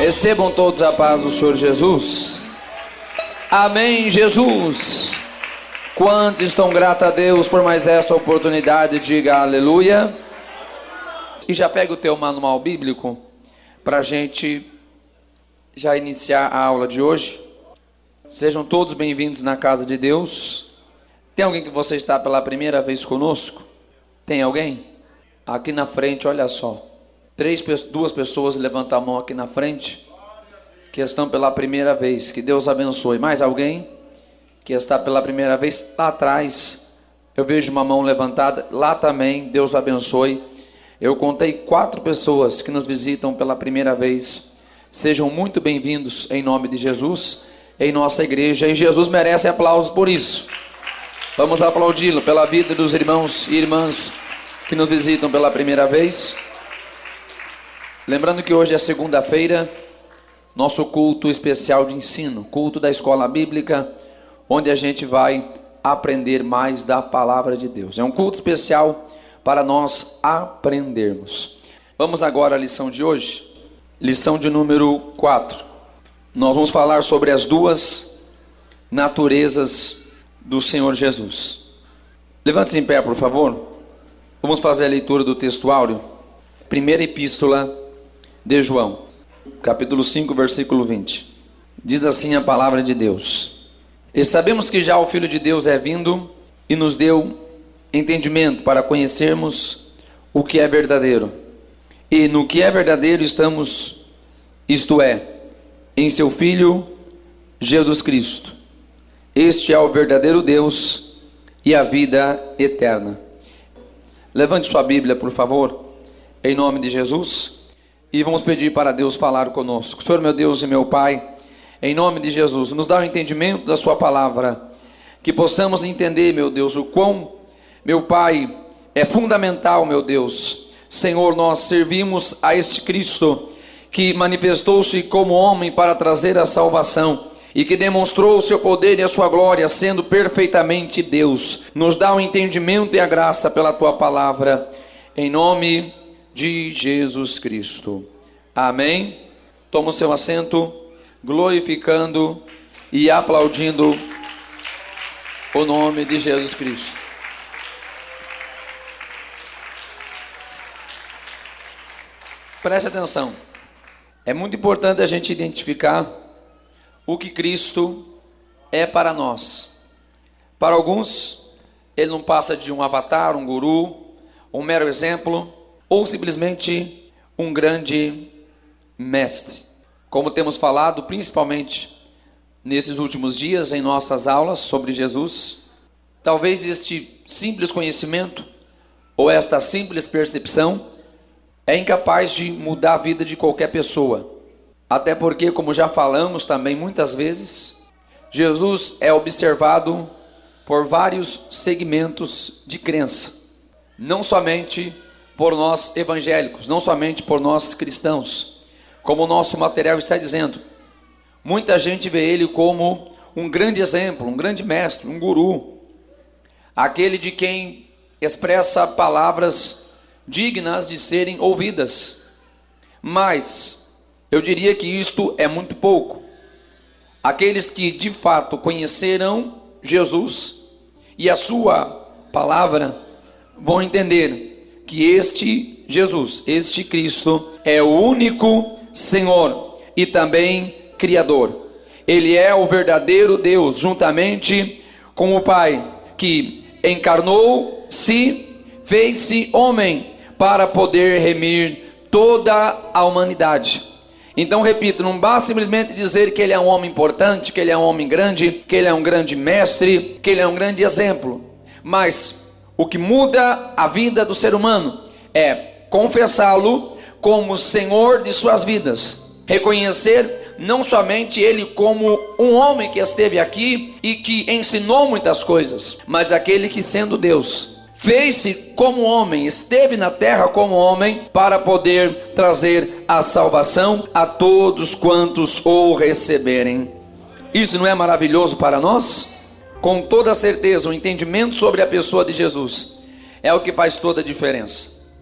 Recebam todos a paz do Senhor Jesus. Amém, Jesus. Quantos estão gratos a Deus por mais esta oportunidade? Diga aleluia. E já pega o teu manual bíblico para a gente já iniciar a aula de hoje. Sejam todos bem-vindos na casa de Deus. Tem alguém que você está pela primeira vez conosco? Tem alguém? Aqui na frente, olha só. Duas pessoas levantam a mão aqui na frente, que estão pela primeira vez. Que Deus abençoe. Mais alguém que está pela primeira vez? Lá atrás, eu vejo uma mão levantada. Lá também, Deus abençoe. Eu contei 4 pessoas que nos visitam pela primeira vez. Sejam muito bem-vindos em nome de Jesus, em nossa igreja. E Jesus merece aplausos por isso. Vamos aplaudi-lo pela vida dos irmãos e irmãs que nos visitam pela primeira vez. Lembrando que hoje é segunda-feira, nosso culto especial de ensino, culto da escola bíblica, onde a gente vai aprender mais da palavra de Deus. É um culto especial para nós aprendermos. Vamos agora à lição de hoje, lição de número 4. Nós vamos falar sobre as duas naturezas do Senhor Jesus. Levante-se em pé, por favor. Vamos fazer a leitura do texto áureo. Primeira epístola de João, capítulo 5, versículo 20. Diz assim a palavra de Deus: E sabemos que já o Filho de Deus é vindo e nos deu entendimento para conhecermos o que é verdadeiro. E no que é verdadeiro estamos, isto é, em seu Filho Jesus Cristo. Este é o verdadeiro Deus e a vida eterna. Levante sua Bíblia, por favor, em nome de Jesus. E vamos pedir para Deus falar conosco. Senhor, meu Deus e meu Pai, em nome de Jesus, nos dá o entendimento da sua palavra, que possamos entender, meu Deus, o quão, meu Pai, é fundamental, meu Deus. Senhor, nós servimos a este Cristo, que manifestou-se como homem para trazer a salvação, e que demonstrou o seu poder e a sua glória, sendo perfeitamente Deus. Nos dá o entendimento e a graça pela tua palavra, em nome de Jesus Cristo. Amém. Toma o seu assento, glorificando e aplaudindo o nome de Jesus Cristo. Preste atenção. É muito importante a gente identificar o que Cristo é para nós. Para alguns, ele não passa de um avatar, um guru, um mero exemplo, ou simplesmente um grande mestre. Como temos falado, principalmente nesses últimos dias em nossas aulas sobre Jesus, talvez este simples conhecimento ou esta simples percepção é incapaz de mudar a vida de qualquer pessoa. Até porque, como já falamos também muitas vezes, Jesus é observado por vários segmentos de crença, não somente por nós evangélicos, não somente por nós cristãos, como o nosso material está dizendo. Muita gente vê ele como um grande exemplo, um grande mestre, um guru, aquele de quem expressa palavras dignas de serem ouvidas. Mas eu diria que isto é muito pouco. Aqueles que de fato conheceram Jesus e a sua palavra vão entender que este Jesus, este Cristo, é o único Senhor e também Criador. Ele é o verdadeiro Deus, juntamente com o Pai, que encarnou-se, fez-se homem para poder remir toda a humanidade. Então, repito, não basta simplesmente dizer que ele é um homem importante, que ele é um homem grande, que ele é um grande mestre, que ele é um grande exemplo. Mas o que muda a vida do ser humano é confessá-lo como Senhor de suas vidas. Reconhecer não somente ele como um homem que esteve aqui e que ensinou muitas coisas, mas aquele que, sendo Deus, fez-se como homem, esteve na terra como homem, para poder trazer a salvação a todos quantos o receberem. Isso não é maravilhoso para nós? Com toda certeza, o entendimento sobre a pessoa de Jesus é o que faz toda a diferença.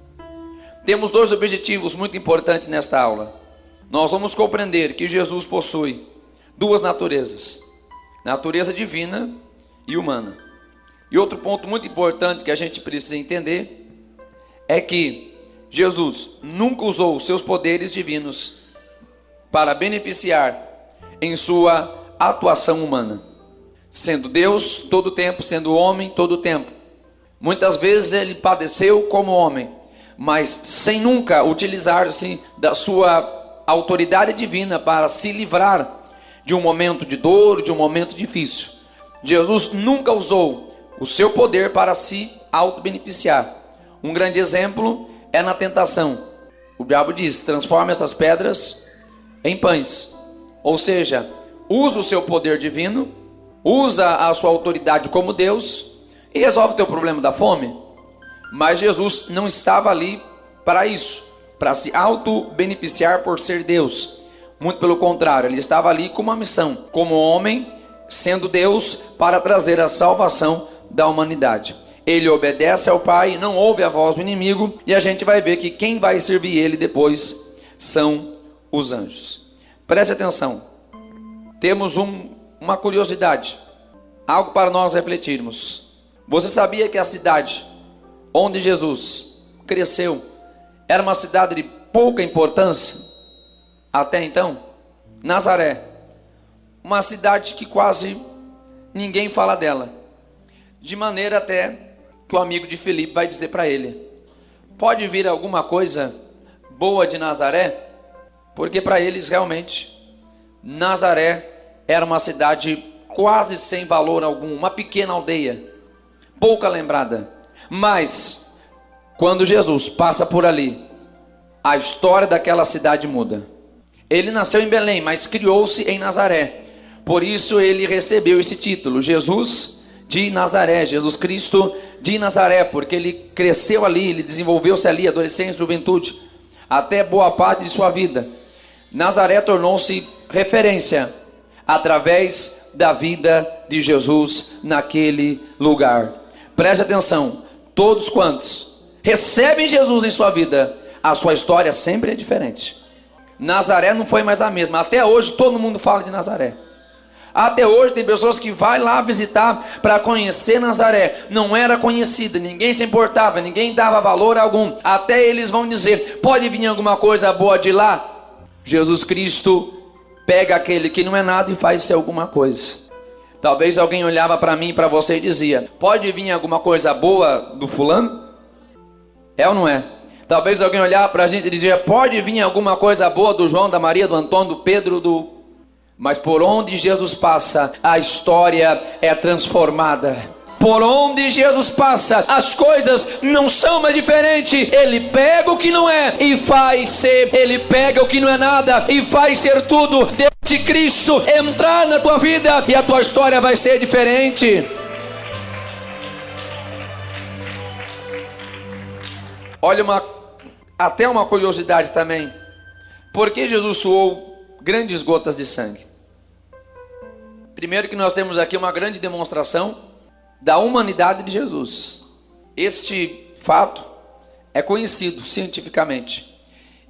Temos 2 objetivos muito importantes nesta aula. nós vamos compreender que Jesus possui duas naturezas: natureza divina e humana. E outro ponto muito importante que a gente precisa entender é que Jesus nunca usou seus poderes divinos para beneficiar em sua atuação humana. Sendo Deus todo o tempo, sendo homem todo o tempo. Muitas vezes ele padeceu como homem, mas sem nunca utilizar-se da sua autoridade divina para se livrar de um momento de dor, de um momento difícil. Jesus nunca usou o seu poder para se auto-beneficiar. Um grande exemplo é na tentação. O diabo diz: transforma essas pedras em pães. Ou seja, usa o seu poder divino, usa a sua autoridade como Deus e resolve o teu problema da fome. Mas Jesus não estava ali para isso, para se auto-beneficiar por ser Deus. Muito pelo contrário, ele estava ali com uma missão, como homem, sendo Deus, para trazer a salvação da humanidade. Ele obedece ao Pai, não ouve a voz do inimigo, e a gente vai ver que quem vai servir ele depois são os anjos. Preste atenção, temos uma curiosidade, algo para nós refletirmos. Você sabia que a cidade onde Jesus cresceu era uma cidade de pouca importância até então? Nazaré, uma cidade que quase ninguém fala dela, de maneira até que o amigo de Filipe vai dizer para ele: pode vir alguma coisa boa de Nazaré? Porque para eles realmente Nazaré era uma cidade quase sem valor algum, uma pequena aldeia, pouca lembrada. Mas quando Jesus passa por ali, a história daquela cidade muda. Ele nasceu em Belém, mas criou-se em Nazaré. Por isso ele recebeu esse título, Jesus de Nazaré, Jesus Cristo de Nazaré, porque ele cresceu ali, ele desenvolveu-se ali, adolescência, juventude, até boa parte de sua vida. Nazaré tornou-se referência através da vida de Jesus naquele lugar. Preste atenção, todos quantos recebem Jesus em sua vida, a sua história sempre é diferente. Nazaré não foi mais a mesma. Até hoje todo mundo fala de Nazaré. Até hoje tem pessoas que vai lá visitar para conhecer Nazaré. Não era conhecida, ninguém se importava, ninguém dava valor algum. Até eles vão dizer: pode vir alguma coisa boa de lá? Jesus Cristo pega aquele que não é nada e faz ser alguma coisa. Talvez alguém olhava para mim e para você e dizia: pode vir alguma coisa boa do fulano? É ou não é? Talvez alguém olhava para a gente e dizia: pode vir alguma coisa boa do João, da Maria, do Antônio, do Pedro, do... Mas por onde Jesus passa, a história é transformada. Por onde Jesus passa, as coisas não são mais diferentes. Ele pega o que não é e faz ser. Ele pega o que não é nada e faz ser tudo. Deixe Cristo entrar na tua vida e a tua história vai ser diferente. Olha, até uma curiosidade também. Por que Jesus suou grandes gotas de sangue? Primeiro que nós temos aqui uma grande demonstração da humanidade de Jesus. Este fato é conhecido cientificamente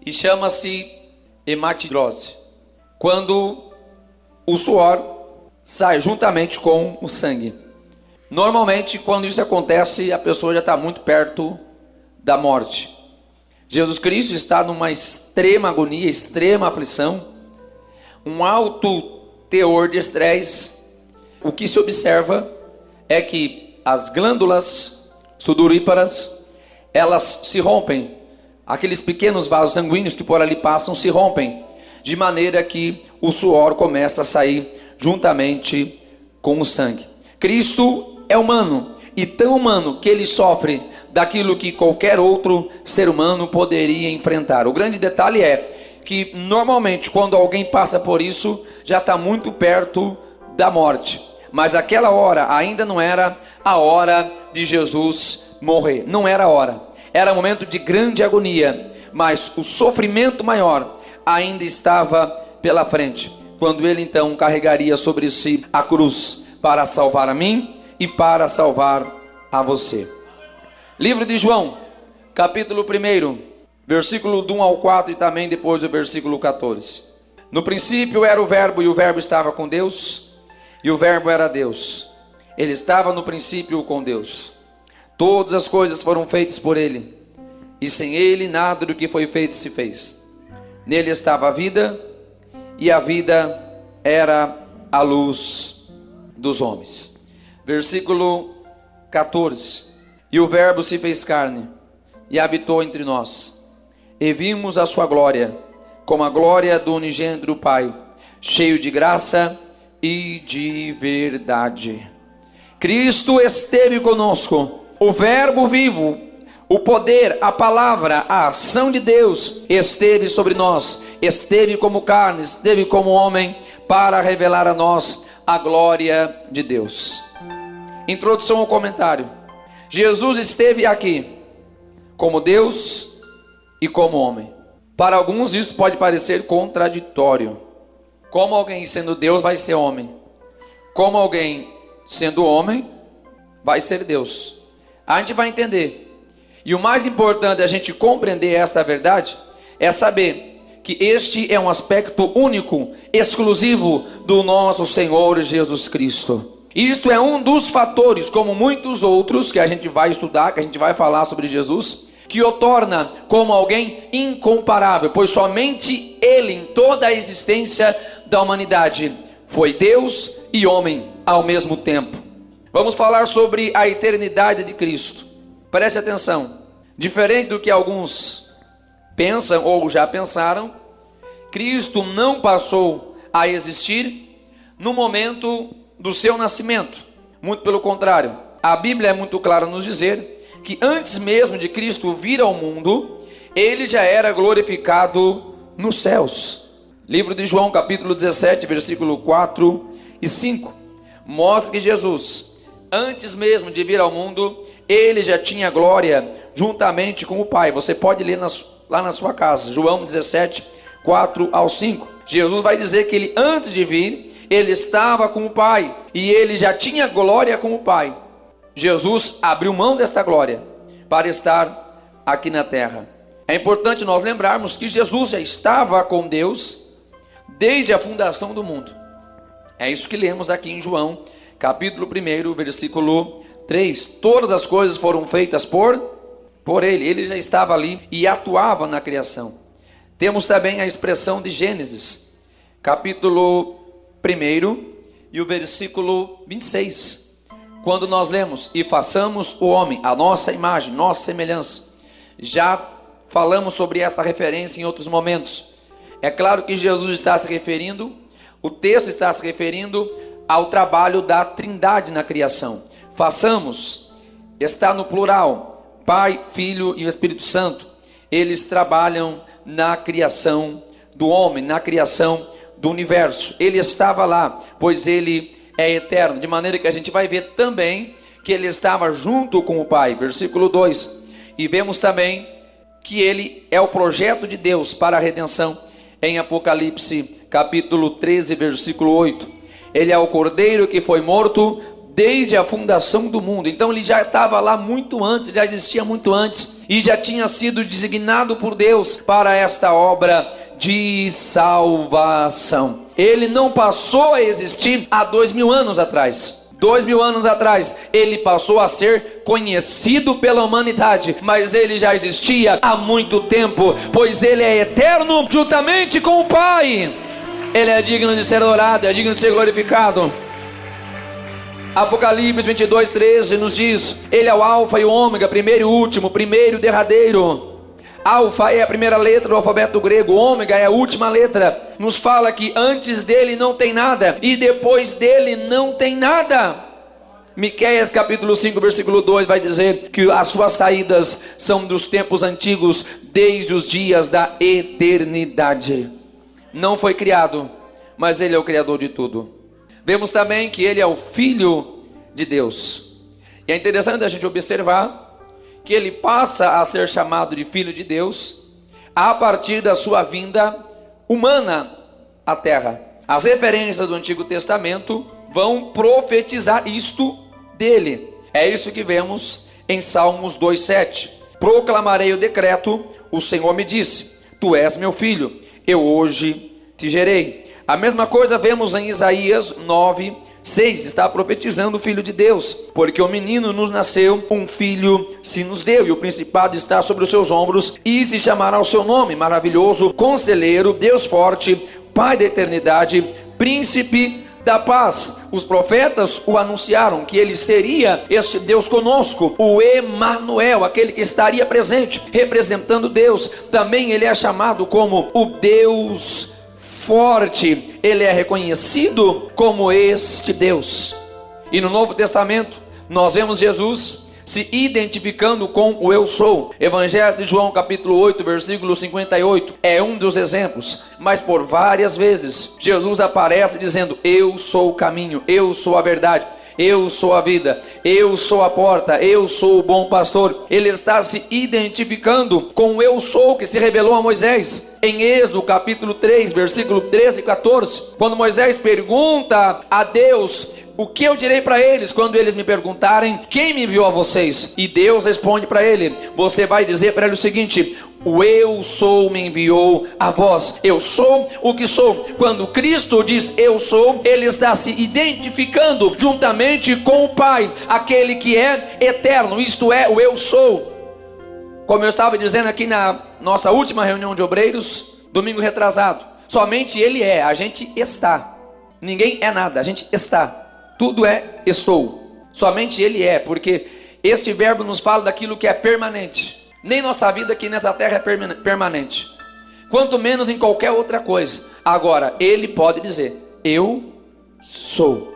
e chama-se hematidrose. Quando o suor sai juntamente com o sangue. Normalmente, quando isso acontece, a pessoa já está muito perto da morte. Jesus Cristo está numa extrema agonia, extrema aflição, um alto teor de estresse. O que se observa é que as glândulas sudoríparas, elas se rompem, aqueles pequenos vasos sanguíneos que por ali passam se rompem, de maneira que o suor começa a sair juntamente com o sangue. Cristo é humano, e tão humano que ele sofre daquilo que qualquer outro ser humano poderia enfrentar. O grande detalhe é que normalmente quando alguém passa por isso, já está muito perto da morte. Mas aquela hora ainda não era a hora de Jesus morrer. Não era a hora. Era um momento de grande agonia. Mas o sofrimento maior ainda estava pela frente, quando ele então carregaria sobre si a cruz para salvar a mim e para salvar a você. Livro de João, capítulo 1, versículo do 1 ao 4 e também depois do versículo 14. No princípio era o verbo, e o verbo estava com Deus, e o verbo era Deus. Ele estava no princípio com Deus. Todas as coisas foram feitas por ele, e sem ele nada do que foi feito se fez. Nele estava a vida, e a vida era a luz dos homens. Versículo 14. E o verbo se fez carne, e habitou entre nós, e vimos a sua glória, como a glória do unigênito do Pai, cheio de graça e de verdade. Cristo esteve conosco, o verbo vivo, o poder, a palavra, a ação de Deus esteve sobre nós, esteve como carne, esteve como homem, para revelar a nós a glória de Deus. Introdução ao comentário. Jesus esteve aqui como Deus e como homem. Para alguns isso pode parecer contraditório. Como alguém sendo Deus vai ser homem? Como alguém sendo homem vai ser Deus? A gente vai entender. E o mais importante é a gente compreender essa verdade, é saber que este é um aspecto único, exclusivo do nosso Senhor Jesus Cristo. Isto é um dos fatores, como muitos outros que a gente vai estudar, que a gente vai falar sobre Jesus, que o torna como alguém incomparável, pois somente Ele, em toda a existência da humanidade, foi Deus e homem ao mesmo tempo. Vamos falar sobre a eternidade de Cristo. Preste atenção. Diferente do que alguns pensam ou já pensaram, Cristo não passou a existir no momento do seu nascimento. Muito pelo contrário, a Bíblia é muito clara nos dizer que antes mesmo de Cristo vir ao mundo, ele já era glorificado nos céus. Livro de João, capítulo 17, versículo 4 e 5, mostra que Jesus, antes mesmo de vir ao mundo, ele já tinha glória juntamente com o Pai. Você pode ler lá na sua casa, João 17, 4 ao 5. Jesus vai dizer que ele, antes de vir, ele estava com o Pai, e ele já tinha glória com o Pai. Jesus abriu mão desta glória para estar aqui na terra. É importante nós lembrarmos que Jesus já estava com Deus desde a fundação do mundo. É isso que lemos aqui em João, capítulo 1, versículo 3. Todas as coisas foram feitas por ele. Ele já estava ali e atuava na criação. Temos também a expressão de Gênesis, capítulo 1 e o versículo 26. Quando nós lemos, e façamos o homem, a nossa imagem, nossa semelhança. Já falamos sobre esta referência em outros momentos. É claro que Jesus está se referindo, o texto está se referindo ao trabalho da Trindade na criação. Façamos, está no plural, Pai, Filho e o Espírito Santo. Eles trabalham na criação do homem, na criação do universo. Ele estava lá, pois ele é eterno, de maneira que a gente vai ver também que ele estava junto com o Pai, versículo 2, e vemos também que ele é o projeto de Deus para a redenção, em Apocalipse, capítulo 13, versículo 8, ele é o Cordeiro que foi morto desde a fundação do mundo. Então ele já estava lá muito antes, já existia muito antes, e já tinha sido designado por Deus para esta obra de salvação. Ele não passou a existir há 2000 anos atrás. 2000 anos atrás, ele passou a ser conhecido pela humanidade, mas ele já existia há muito tempo, pois ele é eterno juntamente com o Pai. Ele é digno de ser adorado, é digno de ser glorificado. Apocalipse 22, 13 nos diz: ele é o alfa e o ômega, primeiro e último, primeiro e derradeiro. Alfa é a primeira letra do alfabeto grego, ômega é a última letra. Nos fala que antes dele não tem nada e depois dele não tem nada. Miqueias capítulo 5, versículo 2 vai dizer que as suas saídas são dos tempos antigos, desde os dias da eternidade. Não foi criado, mas ele é o criador de tudo. Vemos também que ele é o Filho de Deus. E é interessante a gente observar que ele passa a ser chamado de Filho de Deus a partir da sua vinda humana à terra. As referências do Antigo Testamento vão profetizar isto dele. É isso que vemos em Salmos 2,7. Proclamarei o decreto, o Senhor me disse: tu és meu filho, eu hoje te gerei. A mesma coisa vemos em Isaías 9:6, está profetizando o Filho de Deus, porque o menino nos nasceu, um filho se nos deu, e o principado está sobre os seus ombros, e se chamará o seu nome, maravilhoso, conselheiro, Deus forte, Pai da eternidade, príncipe da paz. Os profetas o anunciaram, que ele seria este Deus conosco, o Emanuel, aquele que estaria presente, representando Deus. Também ele é chamado como o Deus forte, ele é reconhecido como este Deus. E no Novo Testamento nós vemos Jesus se identificando com o eu sou. Evangelho de João capítulo 8 versículo 58 é um dos exemplos, mas por várias vezes Jesus aparece dizendo: eu sou o caminho, eu sou a verdade, eu sou a vida, eu sou a porta, eu sou o bom pastor. Ele está se identificando com o eu sou que se revelou a Moisés. Em Êxodo capítulo 3, versículo 13 e 14, quando Moisés pergunta a Deus: o que eu direi para eles quando eles me perguntarem quem me enviou a vocês? E Deus responde para ele: você vai dizer para ele o seguinte: o eu sou me enviou a vós. Eu sou o que sou. Quando Cristo diz eu sou, ele está se identificando juntamente com o Pai, aquele que é eterno, isto é, o eu sou. Como eu estava dizendo aqui na nossa última reunião de obreiros, domingo retrasado, somente ele é, a gente está. Ninguém é nada, a gente está. Tudo é estou. Somente ele é, porque este verbo nos fala daquilo que é permanente. Nem nossa vida aqui nessa terra é permanente, quanto menos em qualquer outra coisa. Agora, ele pode dizer: eu sou.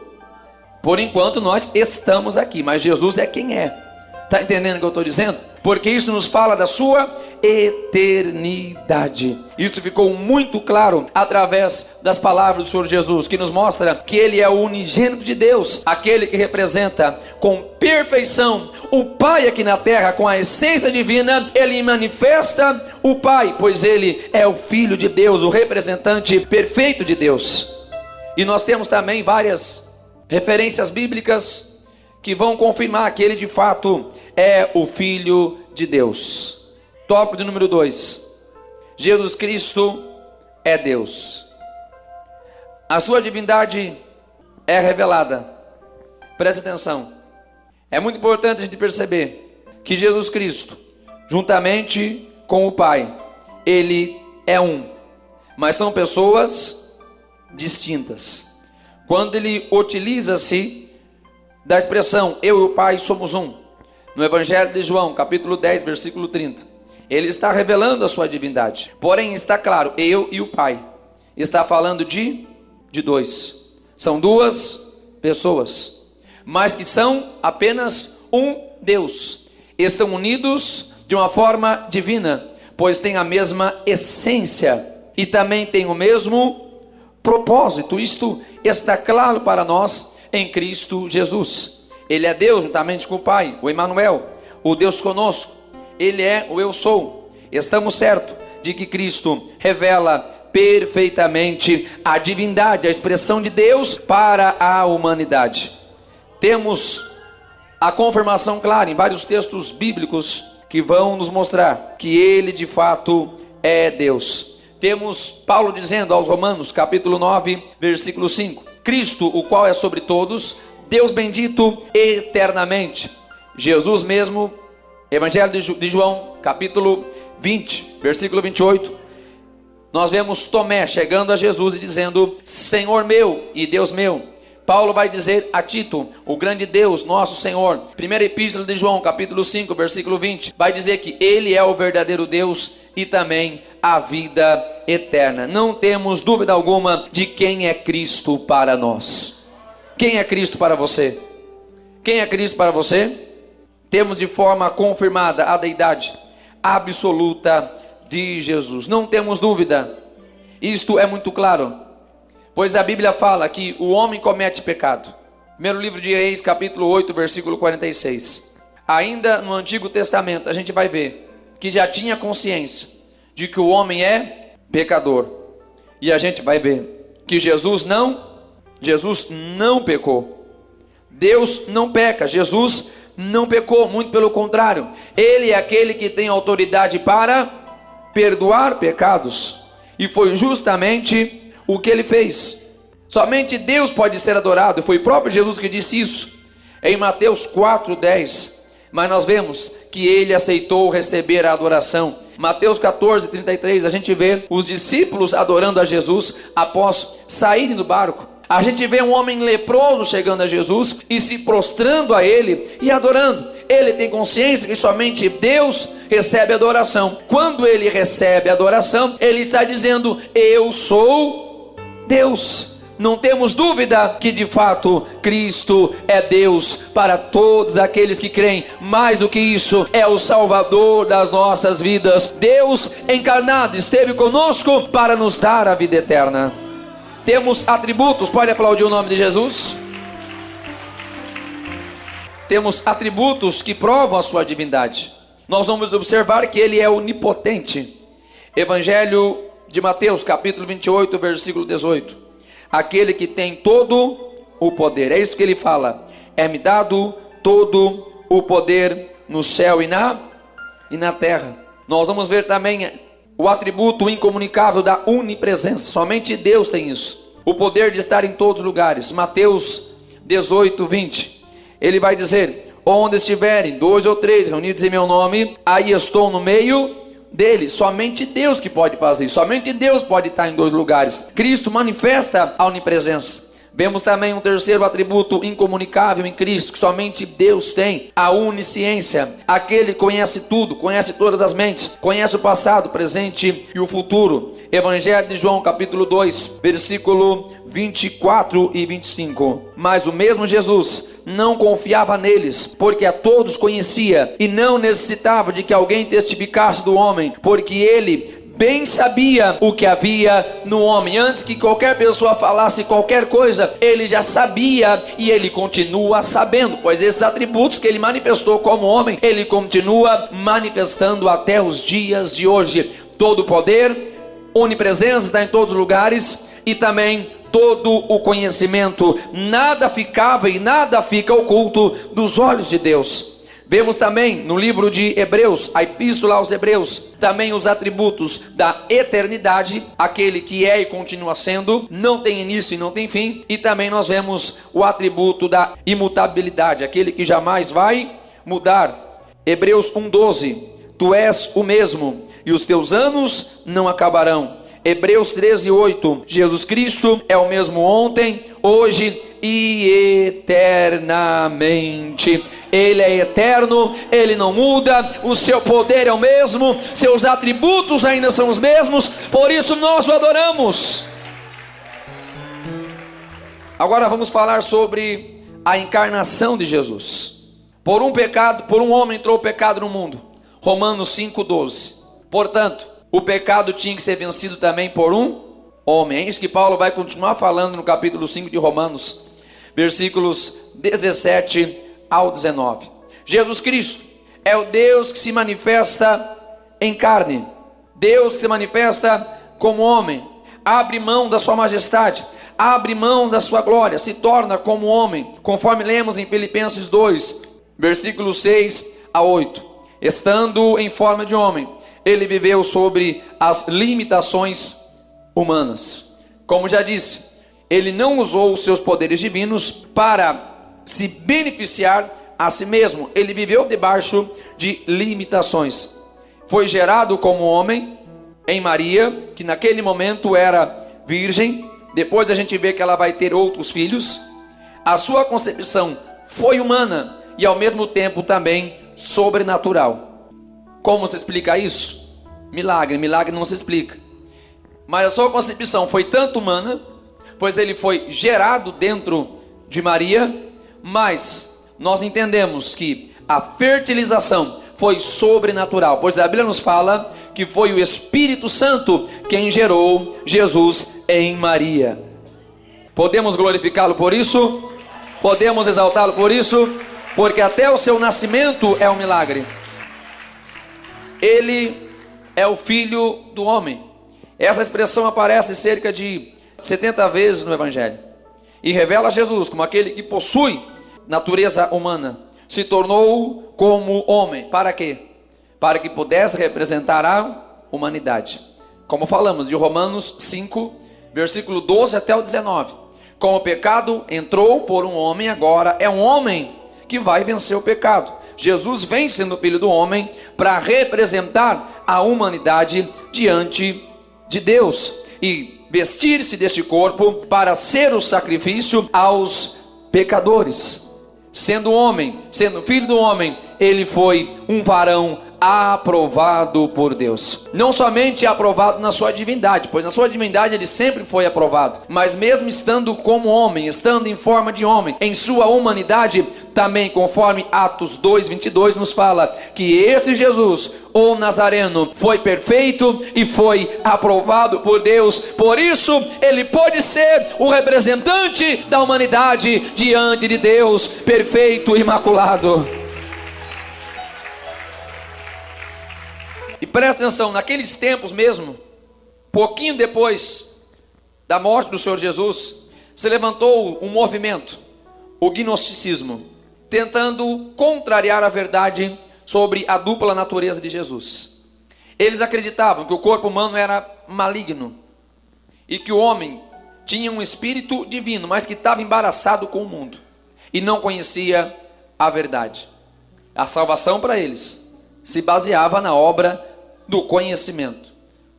Por enquanto nós estamos aqui, mas Jesus é quem é. Está entendendo o que eu estou dizendo? Porque isso nos fala da sua eternidade. Isso ficou muito claro através das palavras do Senhor Jesus, que nos mostra que ele é o unigênito de Deus, aquele que representa com perfeição o Pai aqui na terra, com a essência divina. Ele manifesta o Pai, pois ele é o Filho de Deus, o representante perfeito de Deus. E nós temos também várias referências bíblicas que vão confirmar que ele de fato é o Filho de Deus. Tópico de número 2: Jesus Cristo é Deus. A sua divindade é revelada. Preste atenção. É muito importante a gente perceber que Jesus Cristo, juntamente com o Pai, ele é um, mas são pessoas distintas. Quando ele utiliza-se da expressão eu e o Pai somos um, no Evangelho de João capítulo 10 versículo 30, ele está revelando a sua divindade. Porém está claro, eu e o Pai, está falando de dois. São duas pessoas, mas que são apenas um Deus. Estão unidos de uma forma divina, pois têm a mesma essência e também têm o mesmo propósito. Isto está claro para nós em Cristo Jesus. Ele é Deus juntamente com o Pai, o Emanuel, o Deus conosco. Ele é o eu sou. Estamos certos de que Cristo revela perfeitamente a divindade, a expressão de Deus para a humanidade. Temos a confirmação clara em vários textos bíblicos que vão nos mostrar que ele de fato é Deus. Temos Paulo dizendo aos Romanos capítulo 9 versículo 5: Cristo, o qual é sobre todos, Deus bendito eternamente. Jesus mesmo, Evangelho de João capítulo 20 versículo 28, nós vemos Tomé chegando a Jesus e dizendo: Senhor meu e Deus meu. Paulo vai dizer a Tito, o grande Deus, nosso Senhor. Primeira epístola de João capítulo 5 versículo 20, vai dizer que ele é o verdadeiro Deus e também a vida eterna. Não temos dúvida alguma de quem é Cristo para nós. Quem é Cristo para você? Quem é Cristo para você? Temos de forma confirmada a deidade absoluta de Jesus. Não temos dúvida. Isto é muito claro, pois a Bíblia fala que o homem comete pecado. Primeiro livro de Reis, capítulo 8, versículo 46. Ainda no Antigo Testamento, a gente vai ver que já tinha consciência de que o homem é pecador. E a gente vai ver que Jesus não pecou. Deus não peca, Jesus não pecou, muito pelo contrário. Ele é aquele que tem autoridade para perdoar pecados, e foi justamente o que ele fez. Somente Deus pode ser adorado, e foi o próprio Jesus que disse isso em Mateus 4:10. Mas nós vemos que ele aceitou receber a adoração. Mateus 14:33, a gente vê os discípulos adorando a Jesus após saírem do barco. A gente vê um homem leproso chegando a Jesus e se prostrando a ele e adorando. Ele tem consciência que somente Deus recebe adoração. Quando ele recebe adoração, ele está dizendo: eu sou Deus. Não temos dúvida que de fato Cristo é Deus para todos aqueles que creem. Mais do que isso, é o Salvador das nossas vidas. Deus encarnado esteve conosco para nos dar a vida eterna. Temos atributos, pode aplaudir o nome de Jesus? Temos atributos que provam a sua divindade. Nós vamos observar que ele é onipotente. Evangelho de Mateus, capítulo 28, versículo 18. Aquele que tem todo o poder, é isso que ele fala: é-me dado todo o poder no céu e na terra. Nós vamos ver também o atributo incomunicável da onipresença. Somente Deus tem isso, o poder de estar em todos os lugares. Mateus 18:20, ele vai dizer: onde estiverem 2 ou 3 reunidos em meu nome, aí estou no meio deles. Somente Deus que pode fazer isso. Somente Deus pode estar em 2 lugares. Cristo manifesta a onipresença. Vemos também um terceiro atributo incomunicável em Cristo, que somente Deus tem: a onisciência. Aquele que conhece tudo, conhece todas as mentes, conhece o passado, o presente e o futuro. Evangelho de João, capítulo 2, versículo 24 e 25. Mas o mesmo Jesus não confiava neles, porque a todos conhecia, e não necessitava de que alguém testificasse do homem, porque ele bem sabia o que havia no homem. Antes que qualquer pessoa falasse qualquer coisa, ele já sabia, e ele continua sabendo, pois esses atributos que ele manifestou como homem, ele continua manifestando até os dias de hoje. Todo o poder, onipresença, está em todos os lugares, e também todo o conhecimento. Nada ficava e nada fica oculto dos olhos de Deus. Vemos também no livro de Hebreus, a epístola aos Hebreus, também os atributos da eternidade, aquele que é e continua sendo, não tem início e não tem fim. E também nós vemos o atributo da imutabilidade, aquele que jamais vai mudar. Hebreus 1:12, tu és o mesmo e os teus anos não acabarão. Hebreus 13:8, Jesus Cristo é o mesmo ontem, hoje e eternamente. Ele é eterno, ele não muda, o seu poder é o mesmo, seus atributos ainda são os mesmos, por isso nós o adoramos. Agora vamos falar sobre a encarnação de Jesus. Por um homem entrou o pecado no mundo. Romanos 5:12. Portanto, o pecado tinha que ser vencido também por um homem. É isso que Paulo vai continuar falando no capítulo 5 de Romanos, versículos 17 ao 19. Jesus Cristo é o Deus que se manifesta em carne. Deus que se manifesta como homem. Abre mão da sua majestade, abre mão da sua glória, se torna como homem, conforme lemos em Filipenses 2, versículos 6 a 8. Estando em forma de homem, ele viveu sobre as limitações humanas. Como já disse, ele não usou os seus poderes divinos para se beneficiar a si mesmo. Ele viveu debaixo de limitações. Foi gerado como homem em Maria, que naquele momento era virgem. Depois a gente vê que ela vai ter outros filhos. A sua concepção foi humana e ao mesmo tempo também sobrenatural. Como se explica isso? Milagre não se explica. Mas a sua concepção foi tanto humana, pois ele foi gerado dentro de Maria, mas nós entendemos que a fertilização foi sobrenatural, pois a Bíblia nos fala que foi o Espírito Santo quem gerou Jesus em Maria. Podemos glorificá-lo por isso? Podemos exaltá-lo por isso? Porque até o seu nascimento é um milagre. Ele é o Filho do homem. Essa expressão aparece cerca de 70 vezes no Evangelho e revela Jesus como aquele que possui natureza humana, se tornou como homem. Para quê? Para que pudesse representar a humanidade. Como falamos, de Romanos 5, versículo 12 até o 19. Como o pecado entrou por um homem, agora é um homem que vai vencer o pecado. Jesus vem sendo filho do homem para representar a humanidade diante de Deus e vestir-se deste corpo para ser o sacrifício aos pecadores. Sendo homem, sendo filho do homem, ele foi um varão aprovado por Deus. Não somente aprovado na sua divindade, pois na sua divindade ele sempre foi aprovado, mas mesmo estando como homem, estando em forma de homem, em sua humanidade, também conforme Atos 2:22 nos fala que este Jesus, o Nazareno, foi perfeito e foi aprovado por Deus. Por isso ele pôde ser o representante da humanidade diante de Deus, perfeito e imaculado. E presta atenção, naqueles tempos mesmo, pouquinho depois da morte do Senhor Jesus, se levantou um movimento, o gnosticismo, tentando contrariar a verdade sobre a dupla natureza de Jesus. Eles acreditavam que o corpo humano era maligno e que o homem tinha um espírito divino, mas que estava embaraçado com o mundo e não conhecia a verdade. A salvação para eles se baseava na obra do conhecimento.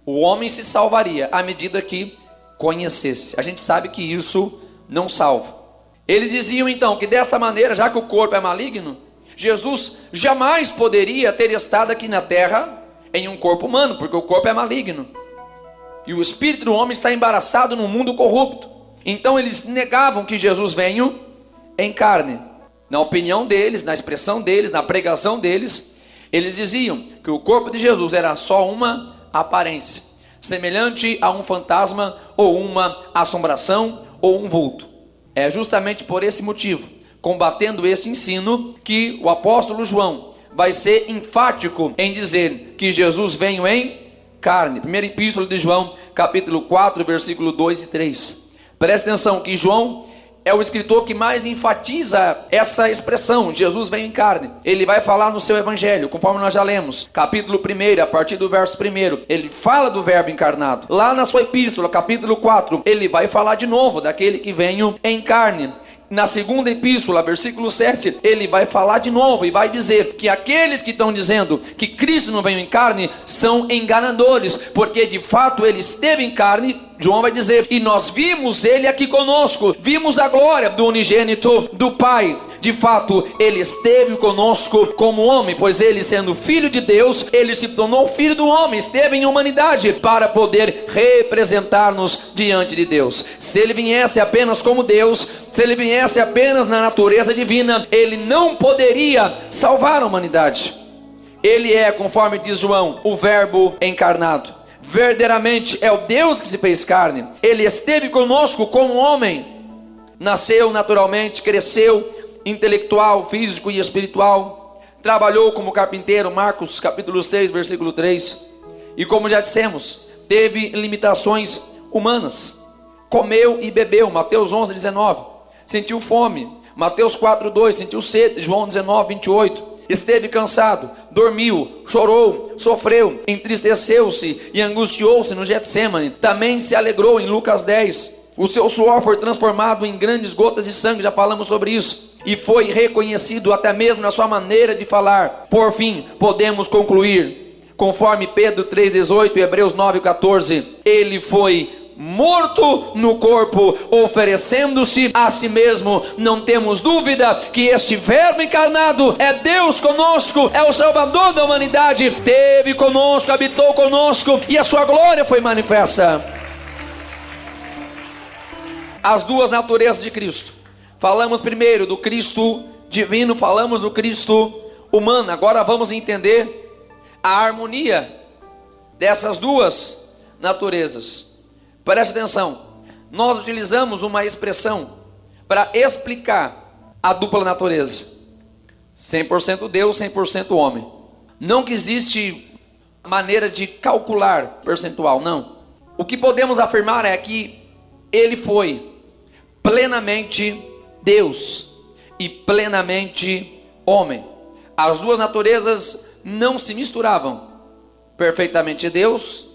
O homem se salvaria à medida que conhecesse. A gente sabe que isso não salva. Eles diziam então que desta maneira, já que o corpo é maligno, Jesus jamais poderia ter estado aqui na terra em um corpo humano, porque o corpo é maligno. E o espírito do homem está embaraçado no mundo corrupto. Então eles negavam que Jesus venha em carne. Na opinião deles, na expressão deles, na pregação deles, eles diziam que o corpo de Jesus era só uma aparência, semelhante a um fantasma, ou uma assombração, ou um vulto. É justamente por esse motivo, combatendo esse ensino, que o apóstolo João vai ser enfático em dizer que Jesus veio em carne. Primeira epístola de João, capítulo 4, versículo 2 e 3. Presta atenção que João é o escritor que mais enfatiza essa expressão, Jesus veio em carne. Ele vai falar no seu evangelho, conforme nós já lemos, capítulo 1, a partir do verso 1, ele fala do verbo encarnado. Lá na sua epístola, capítulo 4, ele vai falar de novo daquele que veio em carne. Na segunda epístola, versículo 7, ele vai falar de novo e vai dizer que aqueles que estão dizendo que Cristo não veio em carne são enganadores, porque de fato ele esteve em carne. João vai dizer, e nós vimos ele aqui conosco, vimos a glória do unigênito do Pai. De fato, ele esteve conosco como homem, pois ele, sendo filho de Deus, ele se tornou filho do homem, esteve em humanidade para poder representar-nos diante de Deus. Se ele viesse apenas como Deus, se ele viesse apenas na natureza divina, ele não poderia salvar a humanidade. Ele é, conforme diz João, o verbo encarnado. Verdadeiramente é o Deus que se fez carne. Ele esteve conosco como homem, nasceu naturalmente, cresceu intelectual, físico e espiritual, trabalhou como carpinteiro, Marcos capítulo 6, versículo 3, e como já dissemos, teve limitações humanas, comeu e bebeu, Mateus 11, 19, sentiu fome, Mateus 4, 2, sentiu sede, João 19, 28, esteve cansado, dormiu, chorou, sofreu, entristeceu-se e angustiou-se no Getsêmani, também se alegrou em Lucas 10, o seu suor foi transformado em grandes gotas de sangue, já falamos sobre isso, e foi reconhecido até mesmo na sua maneira de falar. Por fim, podemos concluir, conforme Pedro 3,18 e Hebreus 9,14, ele foi morto no corpo, oferecendo-se a si mesmo. Não temos dúvida que este verbo encarnado é Deus conosco, é o Salvador da humanidade, esteve conosco, habitou conosco, e a sua glória foi manifesta. As duas naturezas de Cristo. Falamos primeiro do Cristo divino, falamos do Cristo humano. Agora vamos entender a harmonia dessas duas naturezas. Preste atenção, nós utilizamos uma expressão para explicar a dupla natureza: 100% Deus, 100% homem. Não que existe maneira de calcular percentual, não. O que podemos afirmar é que ele foi plenamente Deus e plenamente homem. As duas naturezas não se misturavam, perfeitamente Deus,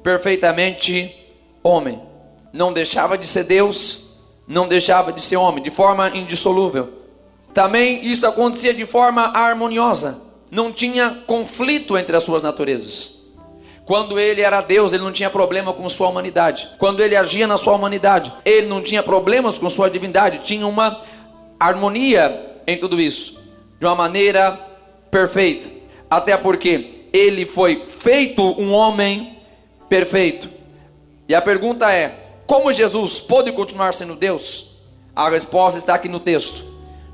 perfeitamente homem. Não deixava de ser Deus, não deixava de ser homem, de forma indissolúvel. Também isso acontecia de forma harmoniosa, não tinha conflito entre as suas naturezas. Quando ele era Deus, ele não tinha problema com sua humanidade. Quando ele agia na sua humanidade, ele não tinha problemas com sua divindade. Tinha uma harmonia em tudo isso, de uma maneira perfeita. Até porque ele foi feito um homem perfeito. E a pergunta é: como Jesus pôde continuar sendo Deus? A resposta está aqui no texto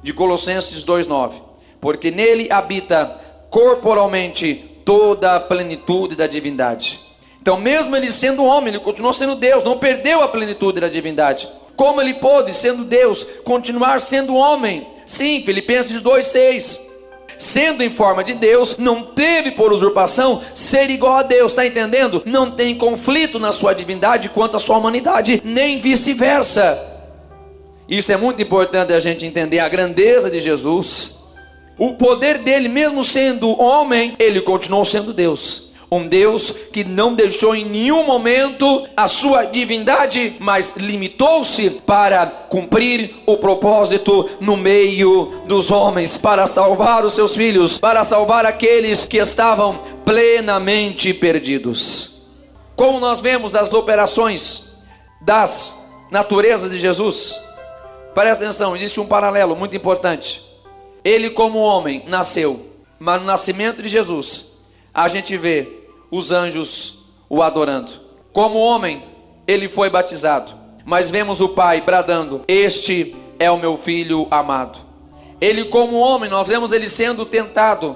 de Colossenses 2:9. Porque nele habita corporalmente toda a plenitude da divindade. Então, mesmo ele sendo homem, ele continuou sendo Deus, não perdeu a plenitude da divindade. Como ele pôde, sendo Deus, continuar sendo homem? Sim, Filipenses 2:6. Sendo em forma de Deus, não teve por usurpação ser igual a Deus, está entendendo? Não tem conflito na sua divindade quanto à sua humanidade, nem vice-versa. Isso é muito importante a gente entender, a grandeza de Jesus. O poder dele, mesmo sendo homem, ele continuou sendo Deus. Um Deus que não deixou em nenhum momento a sua divindade, mas limitou-se para cumprir o propósito no meio dos homens, para salvar os seus filhos, para salvar aqueles que estavam plenamente perdidos. Como nós vemos as operações das naturezas de Jesus, presta atenção, existe um paralelo muito importante. Ele como homem nasceu, mas no nascimento de Jesus a gente vê os anjos o adorando. Como homem ele foi batizado, mas vemos o Pai bradando: este é o meu filho amado. Ele como homem, nós vemos ele sendo tentado,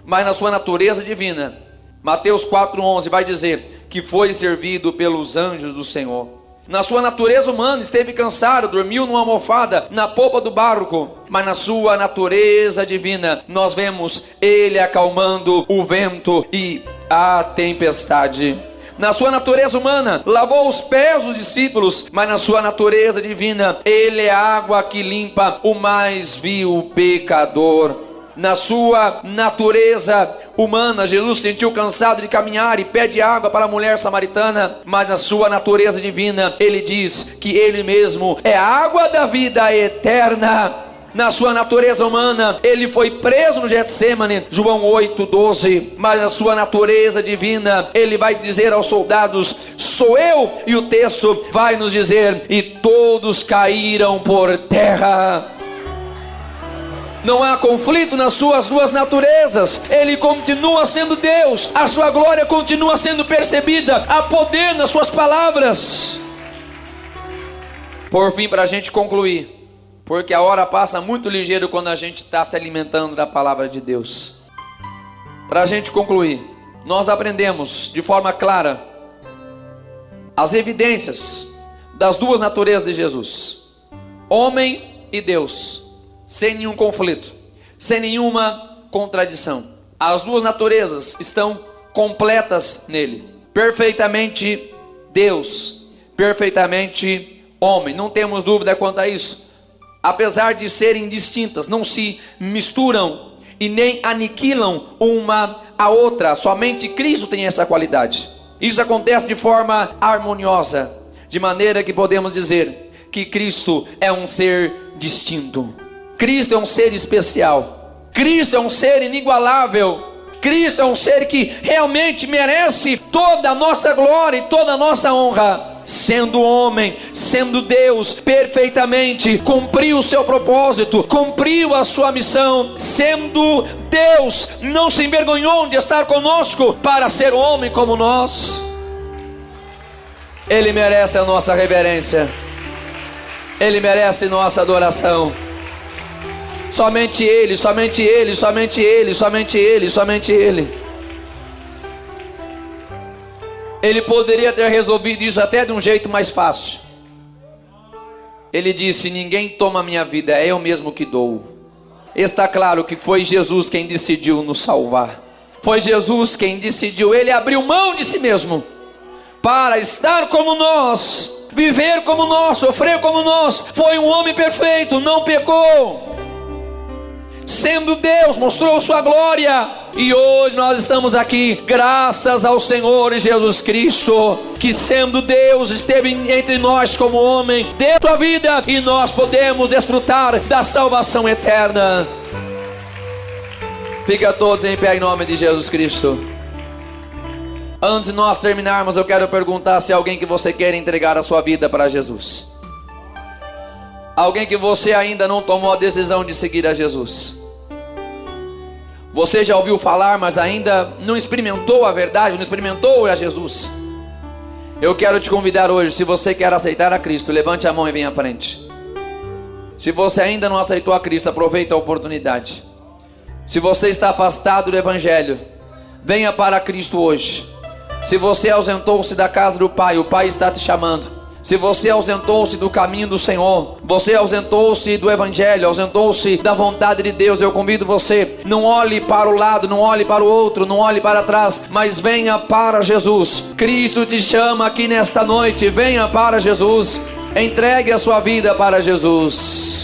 mas na sua natureza divina, Mateus 4:11 vai dizer que foi servido pelos anjos do Senhor. Na sua natureza humana esteve cansado, dormiu numa almofada na polpa do barco, mas na sua natureza divina nós vemos ele acalmando o vento e a tempestade. Na sua natureza humana lavou os pés dos discípulos, mas na sua natureza divina ele é a água que limpa o mais vil pecador. Na sua natureza humana, Jesus se sentiu cansado de caminhar e pede água para a mulher samaritana, mas na sua natureza divina, ele diz que ele mesmo é a água da vida eterna. Na sua natureza humana, ele foi preso no Getsêmani, João 8:12, mas na sua natureza divina, ele vai dizer aos soldados: sou eu, e o texto vai nos dizer: e todos caíram por terra. Não há conflito nas suas duas naturezas. Ele continua sendo Deus, a sua glória continua sendo percebida, há poder nas suas palavras. Por fim, para a gente concluir, porque a hora passa muito ligeiro quando a gente está se alimentando da palavra de Deus. Para a gente concluir, nós aprendemos de forma clara as evidências das duas naturezas de Jesus, homem e Deus, sem nenhum conflito, sem nenhuma contradição. As duas naturezas estão completas nele, perfeitamente Deus, perfeitamente homem, não temos dúvida quanto a isso. Apesar de serem distintas, não se misturam e nem aniquilam uma a outra, somente Cristo tem essa qualidade. Isso acontece de forma harmoniosa, de maneira que podemos dizer que Cristo é um ser distinto. Cristo é um ser especial, Cristo é um ser inigualável, Cristo é um ser que realmente merece toda a nossa glória e toda a nossa honra. Sendo homem, sendo Deus, perfeitamente cumpriu o seu propósito, cumpriu a sua missão. Sendo Deus, não se envergonhou de estar conosco para ser homem como nós. Ele merece a nossa reverência, Ele merece nossa adoração. Somente Ele, somente Ele, somente Ele, somente Ele, somente Ele. Ele poderia ter resolvido isso até de um jeito mais fácil. Ele disse: ninguém toma a minha vida, é eu mesmo que dou. Está claro que foi Jesus quem decidiu nos salvar. Foi Jesus quem decidiu. Ele abriu mão de si mesmo para estar como nós, viver como nós, sofrer como nós. Foi um homem perfeito, não pecou. Sendo Deus, mostrou sua glória. E hoje nós estamos aqui graças ao Senhor Jesus Cristo, que sendo Deus esteve entre nós como homem, deu sua vida, e nós podemos desfrutar da salvação eterna. Fica todos em pé em nome de Jesus Cristo. Antes de nós terminarmos, eu quero perguntar se alguém que você quer entregar a sua vida para Jesus. Alguém que você ainda não tomou a decisão de seguir a Jesus. Você já ouviu falar, mas ainda não experimentou a verdade, não experimentou a Jesus. Eu quero te convidar hoje, se você quer aceitar a Cristo, levante a mão e venha à frente. Se você ainda não aceitou a Cristo, aproveite a oportunidade. Se você está afastado do Evangelho, venha para Cristo hoje. Se você ausentou-se da casa do Pai, o Pai está te chamando. Se você ausentou-se do caminho do Senhor, você ausentou-se do Evangelho, ausentou-se da vontade de Deus, eu convido você, não olhe para o lado, não olhe para o outro, não olhe para trás, mas venha para Jesus. Cristo te chama aqui nesta noite, venha para Jesus, entregue a sua vida para Jesus.